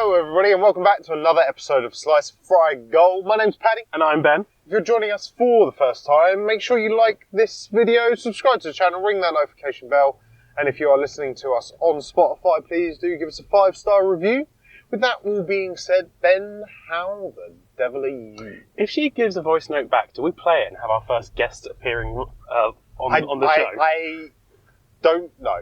Hello everybody and welcome back to another episode of Slice Fried Gold. My name's Paddy. And I'm Ben. If you're joining us for the first time, make sure you like this video, subscribe to the channel, ring that notification bell, and if you are listening to us on Spotify, please do give us a 5-star review. With that all being said, Ben, how the devil are you? If she gives a voice note back, do we play it and have our first guest appearing on the show? I don't know.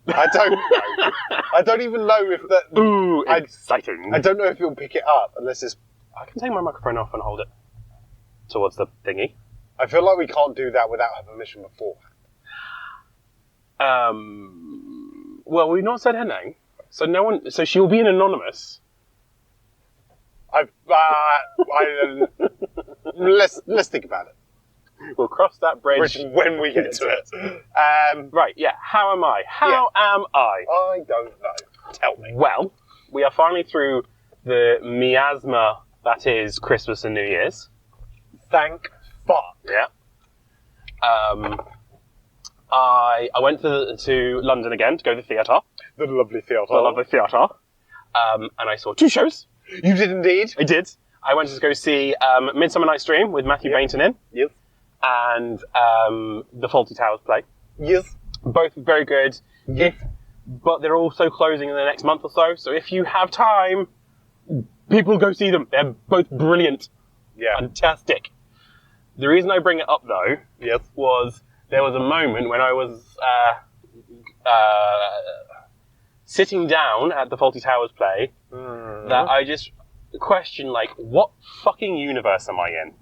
I don't know. I don't even know if that... Ooh, exciting. I don't know if it'll pick it up unless it's... I can take my microphone off and hold it towards the thingy. I feel like we can't do that without her permission beforehand. Well, we've not said her name, so no one... So she'll be an anonymous. Let's think about it. We'll cross that bridge when we get to it. Right, yeah. How am I? How am I? I don't know. Tell me. Well, we are finally through the miasma that is Christmas and New Year's. Thank fuck. Yeah. I went to London again to go to the theatre. The lovely theatre. The lovely theatre. And I saw 2 shows. You did indeed. I did. I went to go see Midsummer Night's Dream with Matthew Bainton in. Yes. And the Fawlty Towers play. Yes. Both very good. Yes. But they're also closing in the next month or so. So if you have time, people go see them. They're both brilliant. Yeah. Fantastic. The reason I bring it up, though, was there was a moment when I was sitting down at the Fawlty Towers play that I just questioned, like, what fucking universe am I in?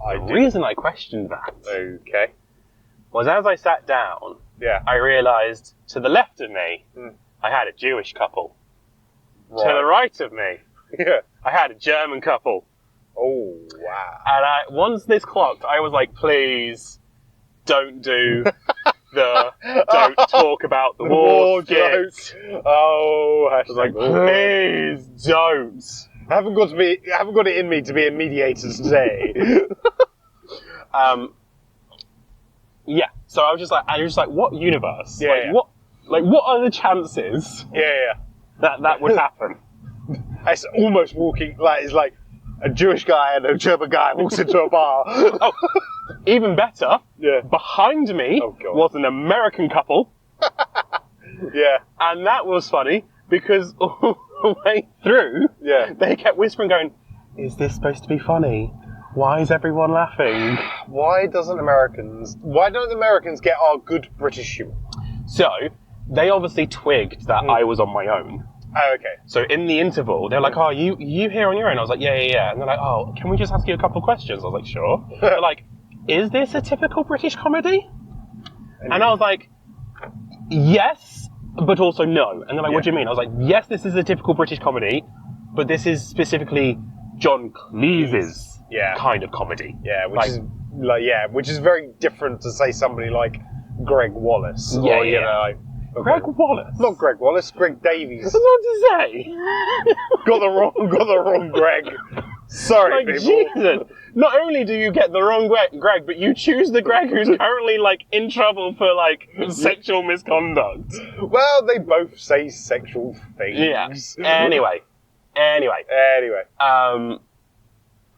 The reason I questioned that was as I sat down, I realised to the left of me, I had a Jewish couple. Right. To the right of me, I had a German couple. Oh, wow. And once this clocked, I was like, please, don't do don't talk about the war skit. Oh, I was like, please don't. I haven't got it in me to be a mediator today. Yeah. So I was just like, what universe? Yeah. What are the chances? That would happen? It's almost walking it's like a Jewish guy and a German guy walks into a bar. Oh, even better. Yeah. Behind me was an American couple. Yeah. And that was funny because all the way through, they kept whispering, going, "Is this supposed to be funny? Why is everyone laughing?" Why don't the Americans get our good British humour? So, they obviously twigged that I was on my own. Oh, okay. So in the interval, they're like, "Oh, you here on your own?" I was like, yeah. And they're like, "Oh, can we just ask you a couple of questions?" I was like, "Sure." They're like, "Is this a typical British comedy?" And I was like, "Yes, but also no." And they're like, "What do you mean?" I was like, "Yes, this is a typical British comedy, but this is specifically John Cleese's kind of comedy." Yeah, which is very different to say somebody like Greg Wallace. Greg Wallace? Not Greg Wallace, Greg Davies. That's what to say. got the wrong Greg. Sorry, people. Jesus. Not only do you get the wrong Greg, but you choose the Greg who's currently in trouble for sexual misconduct. Well, they both say sexual things. Yeah. Anyway.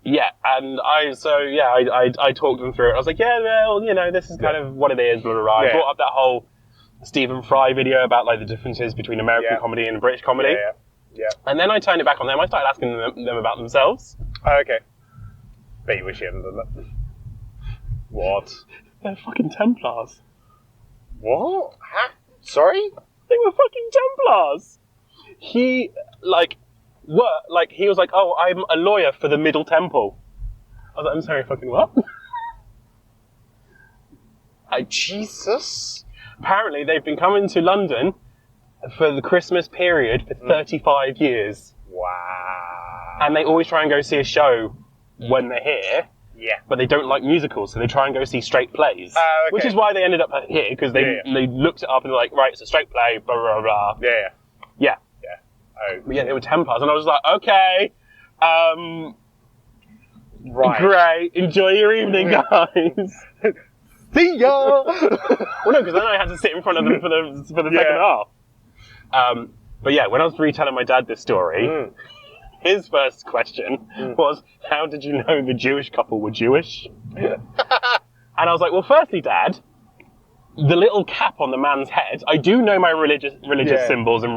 Yeah, and I talked them through it. I was like, this is kind of what it is, blah, blah, blah. I brought up that whole Stephen Fry video about the differences between American comedy and British comedy. Yeah. And then I turned it back on them. I started asking them about themselves. Oh, okay. Bet you wish you hadn't done that. What? They're fucking Templars. What? Huh? Sorry? They were fucking Templars. He was like, "Oh, I'm a lawyer for the Middle Temple." I was like, "I'm sorry, fucking what?" Jesus. Apparently, they've been coming to London for the Christmas period for 35 years. Wow. And they always try and go see a show when they're here. Yeah. But they don't like musicals, so they try and go see straight plays. Okay. Which is why they ended up here, because they looked it up and they're like, right, it's a straight play, blah, blah, blah. Yeah. Oh. But they were Templars, and I was like, okay, right. Great, enjoy your evening, guys. See ya! Well, no, because then I had to sit in front of them for the second half. But yeah, when I was retelling my dad this story, his first question was, how did you know the Jewish couple were Jewish? And I was like, well, firstly, Dad, the little cap on the man's head, I do know my religious symbols and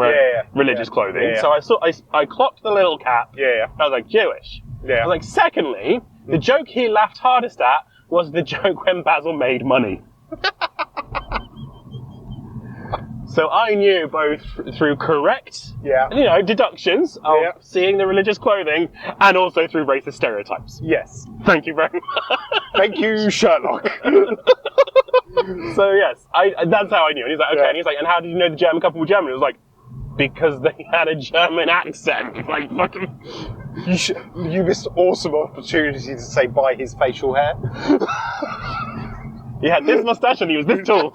religious clothing. So I clocked the little cap. I was like, Jewish. I was like, secondly, the joke he laughed hardest at was the joke when Basil made money. So I knew both through correct, deductions of seeing the religious clothing, and also through racist stereotypes. Yes. Thank you very much. Thank you, Sherlock. So yes, that's how I knew. And he's like, okay. And he's like, and how did you know the German couple were German? It was like, because they had a German accent. Like, fucking... You missed awesome opportunity to say by his facial hair. He had this mustache and he was this tall.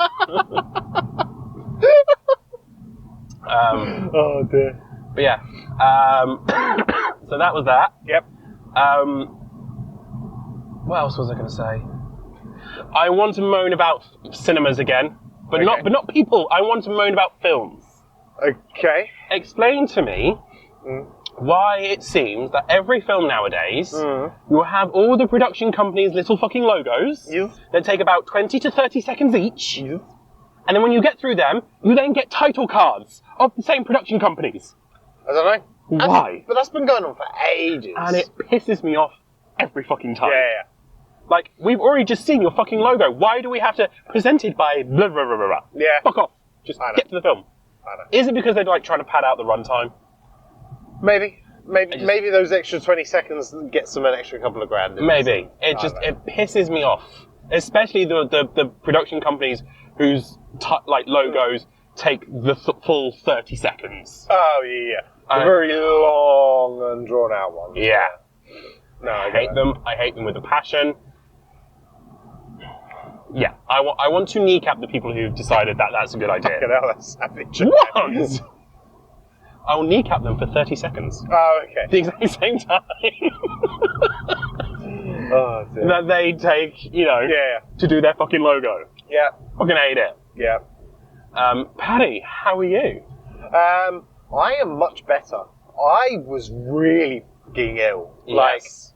Oh dear. But yeah. So that was that. Yep. What else was I going to say? I want to moan about cinemas again, but not people. I want to moan about films. Okay. Explain to me why it seems that every film nowadays you have all the production companies' little fucking logos that take about 20 to 30 seconds each. And then when you get through them, you then get title cards of the same production companies. I don't know. Why? But that's been going on for ages. And it pisses me off every fucking time. Yeah. Like, we've already just seen your fucking logo. Why do we have to present it by blah, blah, blah, blah, blah? Yeah. Fuck off. Just get to the film. I know. Is it because they're like trying to pad out the runtime? Maybe those extra 20 seconds gets them an extra couple of grand. Maybe. It pisses me off. Especially the production companies whose logos take the full 30 seconds. Oh, yeah. The very long and drawn out ones. Yeah. No, I hate them. I hate them with a passion. Yeah. I want to kneecap the people who've decided that that's a good idea. Fucking hell, that's savage. What? I will kneecap them for 30 seconds. Oh, okay. At the exact same time. Oh, dear. That they take, to do their fucking logo. Yeah. Fucking hate it. Yeah. Paddy, how are you? I am much better. I was really fucking ill. Yes.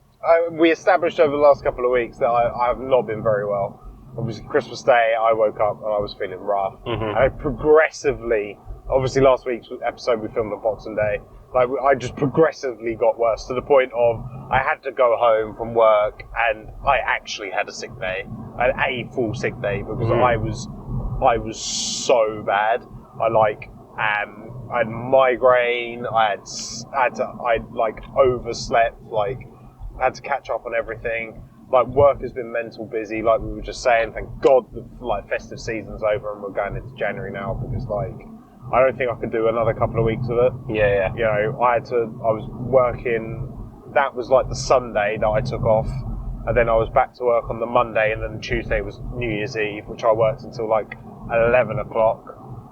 We established over the last couple of weeks that I have not been very well. Obviously, Christmas Day, I woke up and I was feeling rough. And I progressively, obviously last week's episode we filmed on Boxing Day, I just progressively got worse to the point of I had to go home from work and I actually had a sick day. I had a full sick day because I was so bad. I had migraine, I overslept, I had to catch up on everything. Work has been mental busy, like we were just saying. Thank God the festive season's over and we're going into January now because I don't think I could do another couple of weeks of it. Yeah. I was working, that was the Sunday that I took off, and then I was back to work on the Monday, and then Tuesday was New Year's Eve, which I worked until 11 o'clock,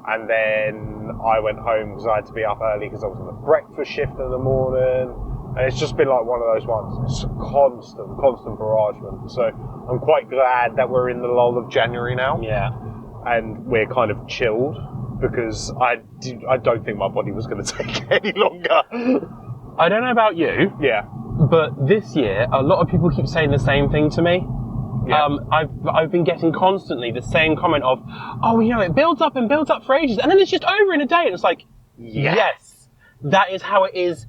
and then I went home because I had to be up early because I was on the breakfast shift in the morning, and it's just been one of those ones. It's a constant barragement. So I'm quite glad that we're in the lull of January now. Yeah. And we're kind of chilled, because I don't think my body was going to take it any longer. I don't know about you. Yeah. But this year, a lot of people keep saying the same thing to me. Yeah. I've been getting constantly the same comment of, it builds up and builds up for ages, and then it's just over in a day. And it's like, yes, that is how it is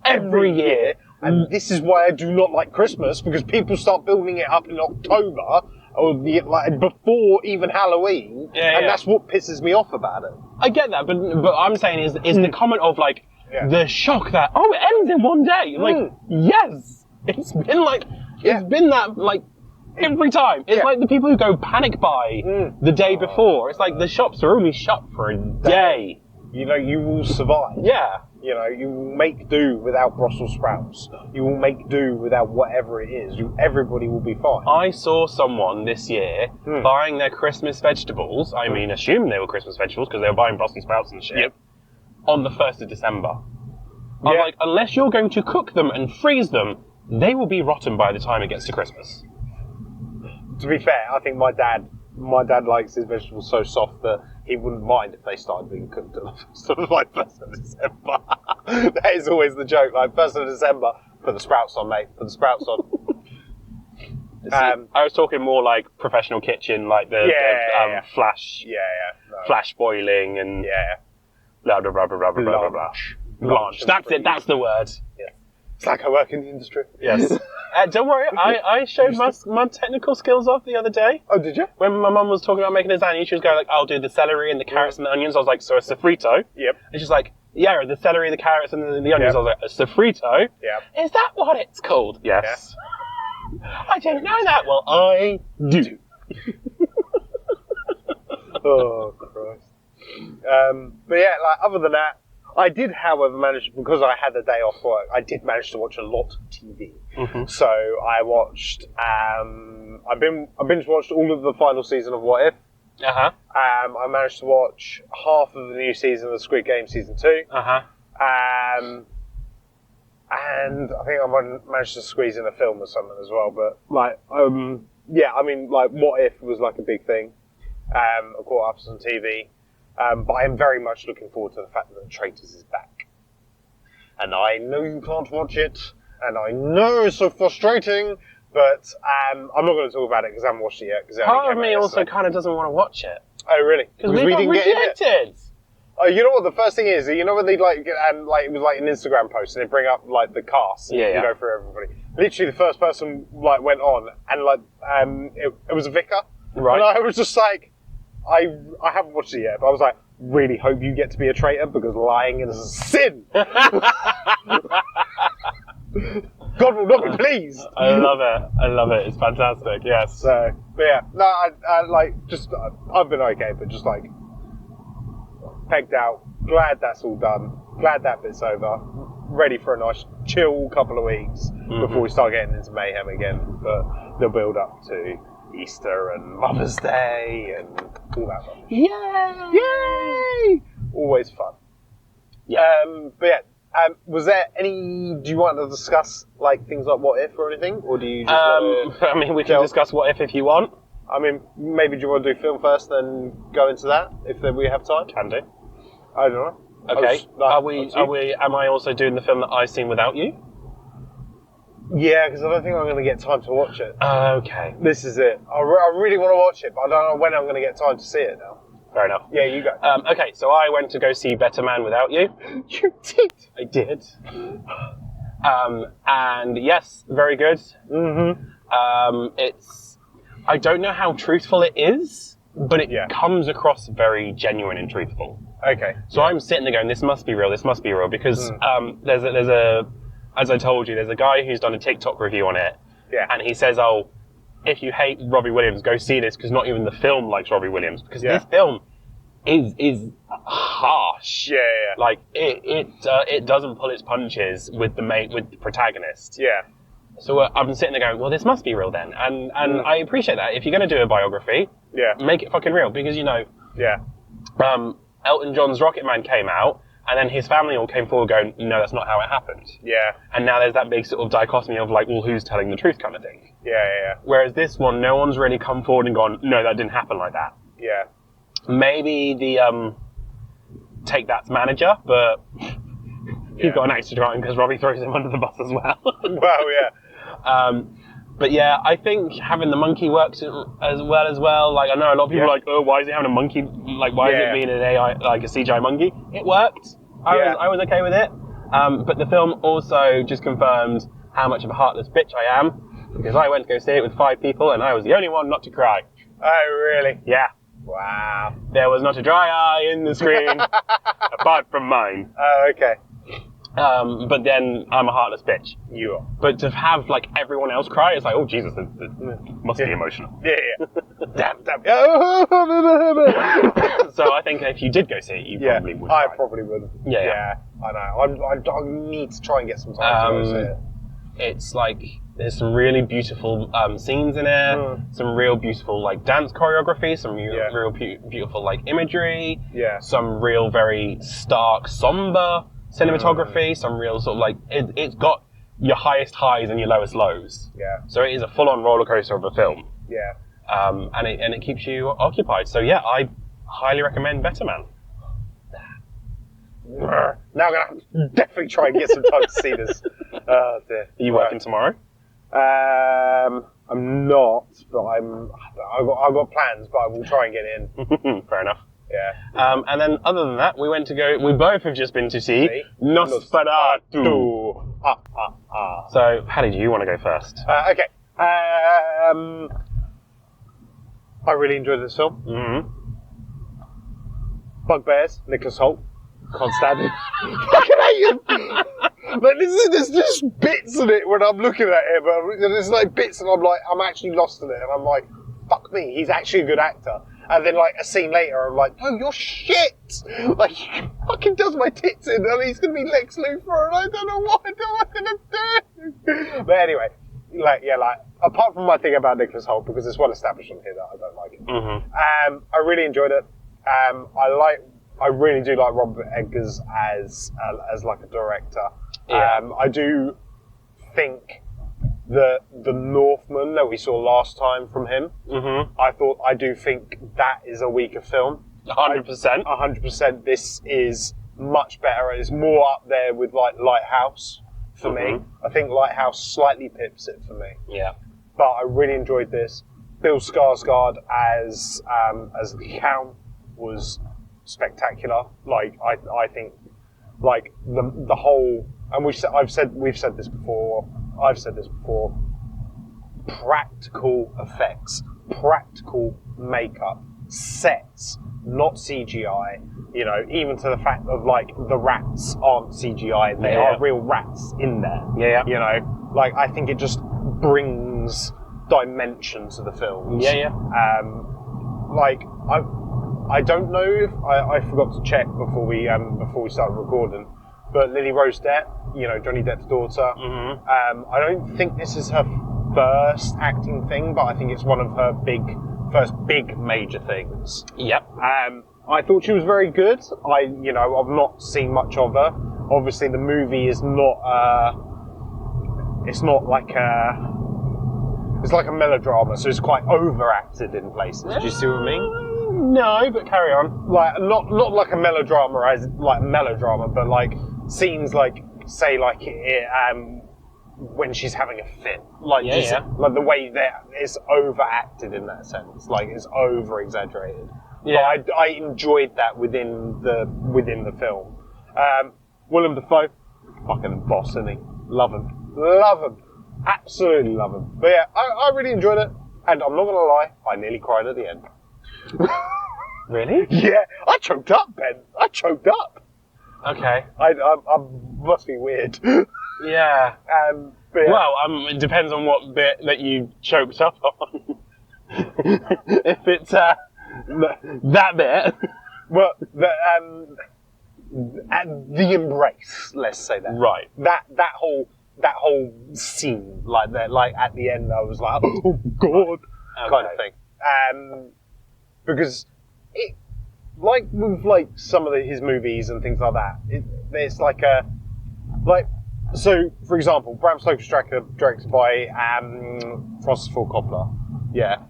every year. And this is why I do not like Christmas, because people start building it up in October, or before even Halloween, and that's what pisses me off about it. I get that, but I'm saying is the comment of the shock that it ends in one day. Yes, it's been it's been that every time. It's like the people who go panic buy the day before. It's like the shops are only shut for a day. You will survive. Yeah. You will make do without Brussels sprouts. You will make do without whatever it is. Everybody will be fine. I saw someone this year buying their Christmas vegetables. I mean, assuming they were Christmas vegetables because they were buying Brussels sprouts and shit. On the 1st of December. I'm like, unless you're going to cook them and freeze them, they will be rotten by the time it gets to Christmas. To be fair, I think my dad likes his vegetables so soft that he wouldn't mind if they started being cooked at sort of like 1st of December. That is always the joke, like 1st of December, put the sprouts on, mate, put the sprouts on. I was talking more like professional kitchen, like the flash flash boiling and blah blah blah blah blah blah blah. Blanche. That's it. That's the word. Yeah. It's like I work in the industry. Yes. Don't worry. I showed my technical skills off the other day. Oh, did you? When my mum was talking about making lasagna, she was going like, "I'll do the celery and the carrots and the onions." I was like, "So a sofrito?" Yep. And she's like, "Yeah, the celery, the carrots, and the onions." I was like, "A sofrito? Yeah. Is that what it's called?" Yes. Yeah. I didn't know that. Well, I do. Oh Christ. But yeah, like other than that, I did, however, manage, because I had a day off work, I did manage to watch a lot of TV. Mm-hmm. So I watched, I binge watched all of the final season of What If. Uh-huh. I managed to watch half of the new season of Squid Game season 2. Uh-huh. And I think I managed to squeeze in a film or something as well. But like, yeah, I mean, like What If was like a big thing. I caught up on TV. But I am very much looking forward to the fact that The Traitors is back. And I know you can't watch it, and I know it's so frustrating, but I'm not going to talk about it because I haven't watched it yet. Part of me also kind of doesn't want to watch it. Oh, really? Because we got rejected. Oh, you know what the first thing is? You know when they like it was like an Instagram post and they bring up like the cast and you go through everybody. Literally the first person like went on and like it was a vicar. Right. And I was just like, I haven't watched it yet, but I was like, really hope you get to be a traitor because lying is a sin. God will not be pleased. I love it. I love it. It's fantastic. Yes. So, but yeah, no, I like just I've been okay, but just like pegged out. Glad that's all done. Glad that bit's over. Ready for a nice chill couple of weeks before we start getting into mayhem again. But the build up to Easter and Mother's Day and all that stuff. Yay! Yay! Always fun. Yeah. But yeah, was there any? Do you want to discuss like things like What If or anything, or do you just? I mean, we can discuss What If you want. I mean, maybe do you want to do film first, then go into that if we have time? Can do. I don't know. Okay. Am I also doing the film that I've seen without you? Yeah, because I don't think I'm going to get time to watch it. Okay. This is it. I really want to watch it, but I don't know when I'm going to get time to see it now. Fair enough. Yeah, you go. Okay, so I went to go see Better Man Without You. You did? I did. And yes, very good. Mm-hmm. I don't know how truthful it is, but it comes across very genuine and truthful. Okay. So I'm sitting there going, this must be real, because there's a as I told you, there's a guy who's done a TikTok review on it, and he says, oh, if you hate Robbie Williams, go see this, because not even the film likes Robbie Williams, because this film is harsh. Yeah. Like, it doesn't pull its punches with the protagonist. Yeah. So I'm sitting there going, well, this must be real then. And I appreciate that. If you're going to do a biography, make it fucking real, because, you know, Elton John's Rocket Man came out, and then his family all came forward going, no, that's not how it happened. Yeah. And now there's that big sort of dichotomy of like, well, who's telling the truth kind of thing. Yeah. Whereas this one, no one's really come forward and gone, no, that didn't happen like that. Yeah. Maybe the Take That's manager, but he's got an axe to grind because Robbie throws him under the bus as well. Well, yeah. But yeah, I think having the monkey works as well. Like, I know a lot of people are like, oh, why is it having a monkey? Like, why is it being an AI, like a CGI monkey? It worked. I was okay with it. But the film also just confirmed how much of a heartless bitch I am, because I went to go see it with 5 people and I was the only one not to cry. Oh, really? Yeah. Wow. There was not a dry eye in the screen, apart from mine. Oh, okay. But then I'm a heartless bitch. You are. But to have like everyone else cry, it's like, oh Jesus, it must be emotional. Yeah. Damn. So I think if you did go see it, you probably would. I probably would. Yeah. I know. I need to try and get some time to go see it. It's like there's some really beautiful scenes in it, some real beautiful like dance choreography, some real beautiful like imagery, some real very stark, somber cinematography, some real sort of like it's got your highest highs and your lowest lows. Yeah. So it is a full-on roller coaster of a film. Yeah. And it keeps you occupied. So yeah, highly recommend Better Man. Now I'm gonna have to definitely try and get some time to see this. Oh dear. Are you working tomorrow? I'm not, but I've got plans, but I will try and get in. Fair enough. Yeah. And then other than that, we both have just been to see Nosferatu. So, how did you want to go first? Okay. I really enjoyed this film. Mm-hmm. Bugbears, Nicholas Hoult. Can't stand him. Fucking hate him. Like, there's just bits in it when I'm looking at it, but there's like bits and I'm actually lost in it, and I'm like, fuck me, he's actually a good actor. And then like a scene later, I'm like, no, you're shit. Like, he fucking does my tits in, and he's gonna be Lex Luthor, and I don't know what I'm gonna do. But anyway, like apart from my thing about Nicholas Hoult, because it's well established on here that I don't like it. Mm-hmm. I really enjoyed it. I really do like Robert Eggers as like a director. Yeah. I do think that the Northman that we saw last time from him, I do think that is a weaker film. 100%. 100%. This is much better. It's more up there with like Lighthouse for me. I think Lighthouse slightly pips it for me. Yeah. But I really enjoyed this. Bill Skarsgård as the Count was spectacular. Like I think like the whole, and we've said this before. I've said this before. Practical effects, practical makeup, sets, not CGI. You know, even to the fact of like the rats aren't CGI; they are real rats in there. Yeah. You know, like I think it just brings dimension to the films. Yeah. Like I don't know if I forgot to check before we started recording, but Lily Rose Depp, you know, Johnny Depp's daughter. I don't think this is her first acting thing, but I think it's one of her first big major things. Yep. I thought she was very good. I've not seen much of her. Obviously, the movie is not. It's not like a. It's like a melodrama, so it's quite overacted in places. Do you see what I mean? No, but carry on. Like not like a melodrama as like melodrama, but like scenes like say like when she's having a fit, like like the way that it's overacted in that sense, like it's over exaggerated. Yeah, but I enjoyed that within the film. Willem Dafoe, fucking boss, isn't he? Love him, absolutely love him. But yeah, I really enjoyed it, and I'm not gonna lie, I nearly cried at the end. Really? Yeah, I choked up, Ben. I choked up. Okay. I must be weird. Yeah. But yeah. Well, it depends on what bit that you choked up on. If it's that bit. Well, the embrace. Let's say that. Right. That whole scene, like that, like at the end, I was like, oh god, kind of thing. Because it, like with like some of his movies and things like that, it's like so, for example, Bram Stoker's Dracula, directed by Francis Ford Coppola. Yeah.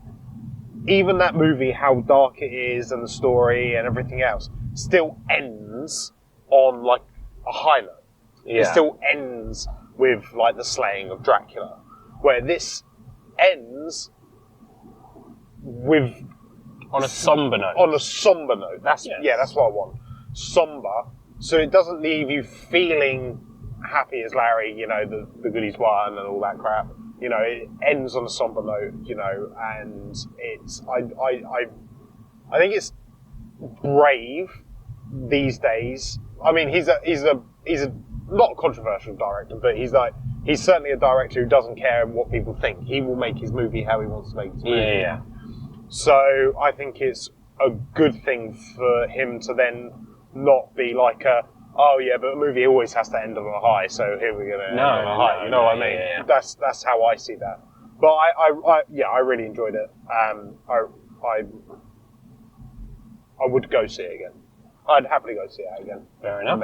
Even that movie, how dark it is and the story and everything else, still ends on like a high note. Yeah. It still ends with like the slaying of Dracula, where this ends with on a somber note. On a somber note. That's what I want. Somber, so it doesn't leave you feeling happy as Larry, you know, the goodies won and all that crap. You know, it ends on a somber note, you know, and it's I think it's brave these days. I mean, he's a not a controversial director, but he's certainly a director who doesn't care what people think. He will make his movie how he wants to make his movie. Yeah. So I think it's a good thing for him to then not be like oh yeah, but a movie always has to end on a high, so here we're gonna end on a high. You know what I mean? Yeah. That's how I see that. But I really enjoyed it. I would go see it again. I'd happily go see it again. Fair enough.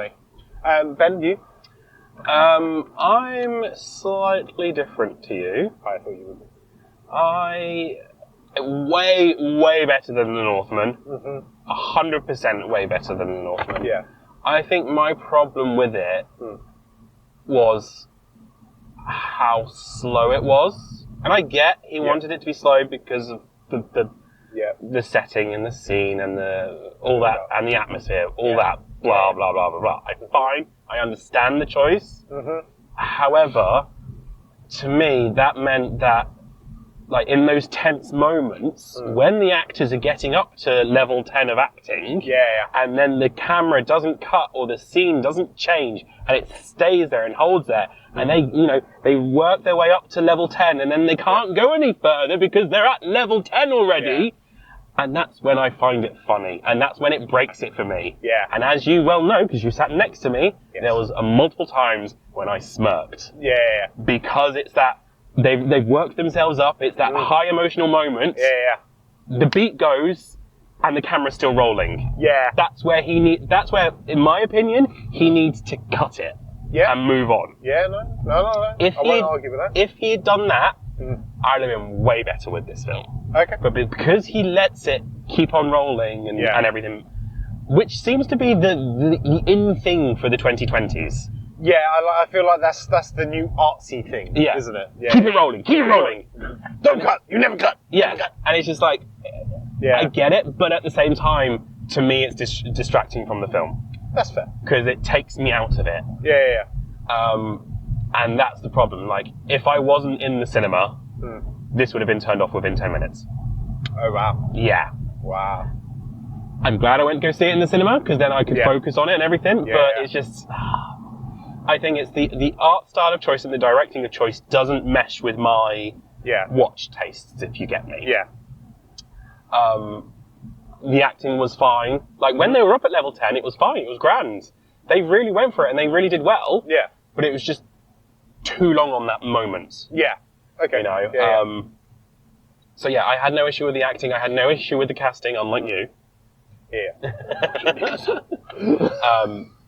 Ben, you? I'm slightly different to you. I thought you would be. Way better than The Northman. 100% way better than The Northman. Yeah. I think my problem with it was how slow it was. And I get he wanted it to be slow because of the setting and the scene and all that and the atmosphere, all that blah blah blah blah blah. I'm fine. I understand the choice. However, to me that meant that, like, in those tense moments when the actors are getting up to level 10 of acting, and then the camera doesn't cut or the scene doesn't change and it stays there and holds there, and they work their way up to level 10 and then they can't go any further because they're at level 10 already. And that's when I find it funny, and that's when it breaks it for me. And as you well know, because you sat next to me, there was multiple times when I smirked. Because it's that they've worked themselves up. It's that high emotional moment. The beat goes, and the camera's still rolling. That's where That's where, in my opinion, he needs to cut it and move on. No. I won't argue with that. If he had done that, I'd have been way better with this film. But because he lets it keep on rolling and everything, which seems to be the in thing for the 2020s. I feel like that's the new artsy thing, isn't it? Keep it rolling, keep it rolling. Don't cut, you never cut. Never cut. And it's just like, I get it, but at the same time, to me, it's distracting from the film. That's fair. Because it takes me out of it. And that's the problem. Like, if I wasn't in the cinema, this would have been turned off within 10 minutes. Oh, wow. Yeah. Wow. I'm glad I went to go see it in the cinema, because then I could focus on it and everything, but it's just... I think it's the art style of choice and the directing of choice doesn't mesh with my watch tastes, if you get me. The acting was fine. Like, when they were up at level 10, it was fine. It was grand. They really went for it, and they really did well. But it was just too long on that moment. Okay. You know? So yeah, I had no issue with the acting. I had no issue with the casting, unlike you.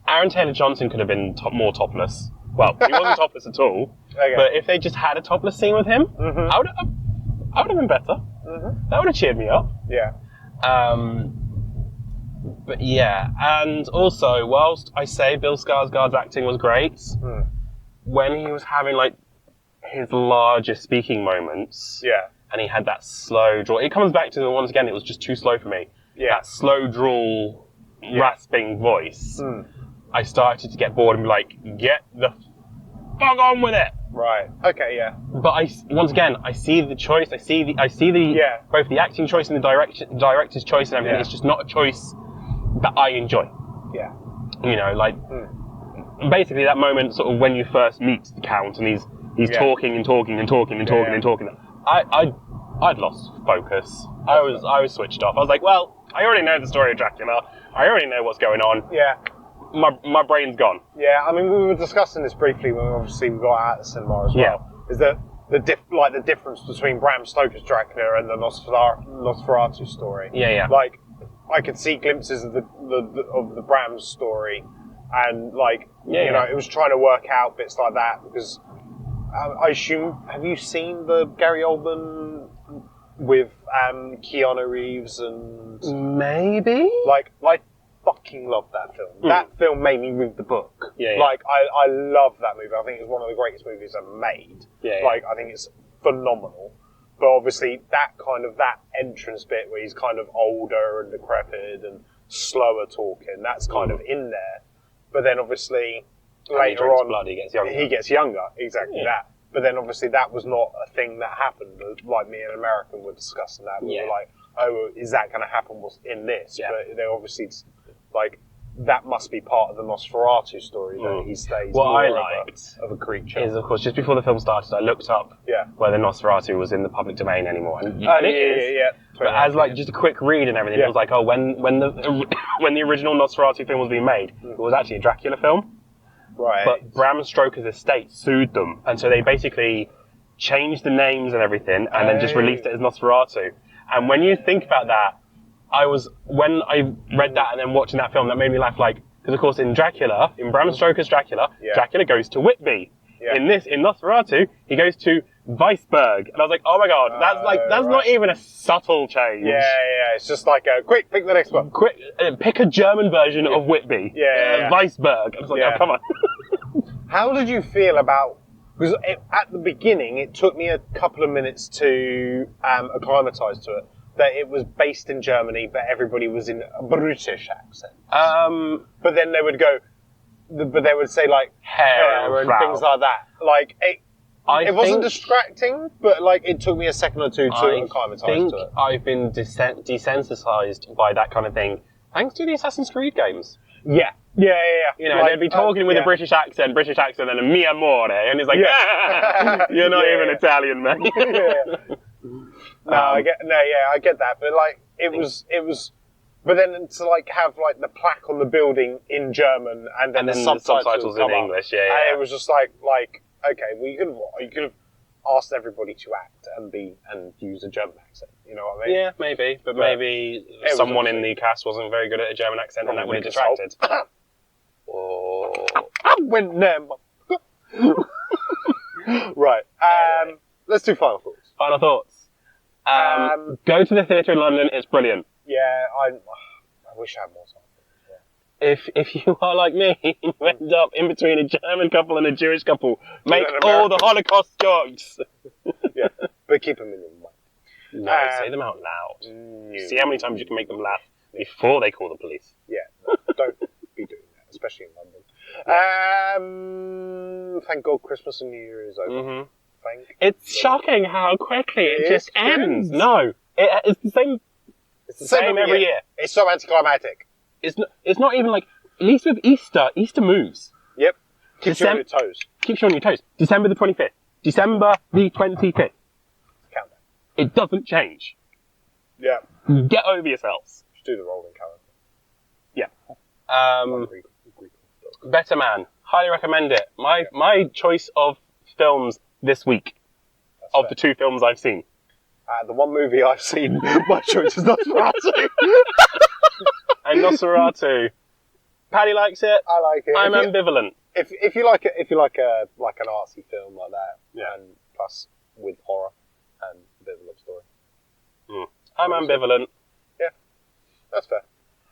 Aaron Taylor-Johnson could have been more topless. Well, he wasn't topless at all. But if they just had a topless scene with him, I would have been better. That would have cheered me up. But yeah, and also, whilst I say Bill Skarsgård's acting was great, when he was having, like, his larger speaking moments, and he had that slow drawl, it comes back to, once again, it was just too slow for me. That slow drawl, rasping voice. I started to get bored and be like, get the fuck on with it. Right. Okay. But once again, I see the choice. I see the both the acting choice and the director's choice and everything. It's just not a choice that I enjoy. You know, like basically that moment, sort of when you first meet the Count and he's talking and talking and talking and talking and talking. I'd lost focus. I was switched off. I was like, well, I already know the story of Dracula. I already know what's going on. My brain's gone. I mean, we were discussing this briefly when obviously we got out of the cinema as well. Is that the difference between Bram Stoker's Dracula and the Nosferatu story? Like, I could see glimpses of the Bram story, and like you know, it was trying to work out bits like that because I assume, have you seen the Gary Oldman with Keanu Reeves and maybe like I fucking love that film. That film made me read the book. Like I love that movie. I think it's one of the greatest movies ever made. Like I think it's phenomenal. But obviously that entrance bit where he's kind of older and decrepit and slower talking, that's kind of in there. But then obviously later on blood, he gets younger. Exactly that. But then obviously that was not a thing that happened. Like me and American were discussing that. We were like, oh, is that going to happen in this? But they obviously, like, that must be part of the Nosferatu story that he stays of a creature. Is, of course, just before the film started, I looked up whether Nosferatu was in the public domain anymore. And it is. But as like just a quick read and everything, it was like, oh, when the original Nosferatu film was being made, it was actually a Dracula film. Right. But Bram Stoker's estate sued them, and so they basically changed the names and everything, and then just released it as Nosferatu. And when you think about that, when I read that and then watching that film, that made me laugh, like, because of course in Bram Stoker's Dracula, Dracula goes to Whitby. In Nosferatu, he goes to Weisberg. And I was like, oh my god, that's not even a subtle change. Yeah. It's just like a quick, pick the next one. Quick, pick a German version of Whitby. Yeah. Weisberg. I was like, oh, come on. How did you feel about... Because at the beginning, it took me a couple of minutes to acclimatise to it. That it was based in Germany, but everybody was in a British accent. But then they would go... But they would say, like, hair and things like that. Like, it wasn't distracting, but, like, it took me a second or two to acclimatise to it. I've been desensitised by that kind of thing, thanks to the Assassin's Creed games. Yeah. You know, like, they'd be talking with a British accent, and a mi amore, and it's like, you're not even Italian, man. I get that, but like it was, but then to like have like the plaque on the building in German and then the subtitles in English, and it was just like okay, well you could have asked everybody to act and use a German accent, you know what I mean? Yeah, maybe, but maybe someone in the cast wasn't very good at a German accent, and that would have detracted. Right. Let's do final thoughts. Final thoughts. Go to the theatre in London. It's brilliant. Yeah, I wish I had more time. If you are like me, you end up in between a German couple and a Jewish couple, make all the Holocaust jokes. Yeah, but keep them in your mind. No, say them out loud. See how many times you can make them laugh before they call the police. Yeah, don't be doing that, especially in London. Thank God Christmas and New Year is over. Mm-hmm. It's shocking how quickly it just ends. No, it's the same. It's the same every year. It's so anticlimactic. It's not even like, at least with Easter moves. Yep. Keeps you on your toes. Keeps you on your toes. December the 25th. December the 25th. Countdown. It doesn't change. Yeah. Get over yourselves. Just do the rolling calendar. Yeah. Better Man. Highly recommend it. My choice of films this week. The 2 films I've seen. The one movie I've seen, my choice is Nosferatu. And Nosferatu. Paddy likes it. I like it. I'm ambivalent. If you like an artsy film like that, and plus with horror and a bit of a love story. I'm ambivalent. Yeah, that's fair.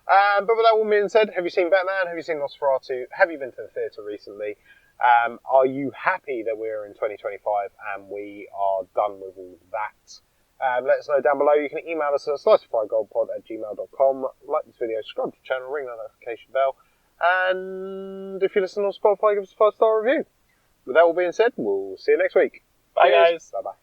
But with that all being said, have you seen Batman? Have you seen Nosferatu? Have you been to the theatre recently? Are you happy that we're in 2025 and we are done with all that? Let us know down below. You can email us at sliceofriedgoldpod@gmail.com. Like this video, subscribe to the channel, ring that notification bell, and if you listen on Spotify, give us a 5-star review. With that all being said, we'll see you next week. Bye, guys. Bye-bye.